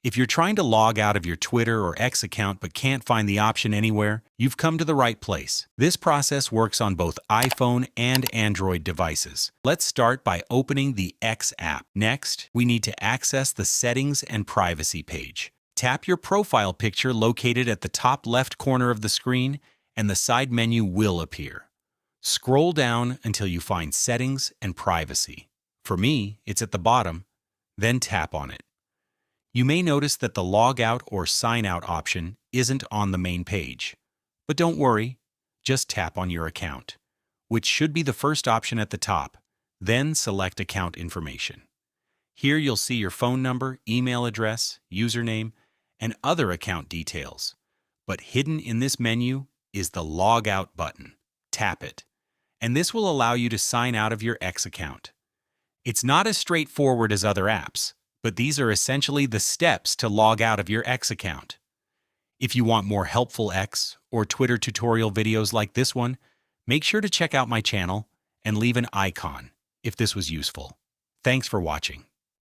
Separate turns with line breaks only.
If you're trying to log out of your Twitter or X account but can't find the option anywhere, you've come to the right place. This process works on both iPhone and Android devices. Let's start by opening the X app. Next, we need to access the Settings and Privacy page. Tap your profile picture located at the top left corner of the screen, and the side menu will appear. Scroll down until you find Settings and Privacy. For me, it's at the bottom, then tap on it. You may notice that the Log Out or Sign Out option isn't on the main page. But don't worry, just tap on your account, which should be the first option at the top, then select Account Information. Here you'll see your phone number, email address, username, and other account details. But hidden in this menu is the Log Out button. Tap it, and this will allow you to sign out of your X account. It's not as straightforward as other apps, but these are essentially the steps to log out of your X account. If you want more helpful X or Twitter tutorial videos like this one, make sure to check out my channel and leave an icon if this was useful. Thanks for watching.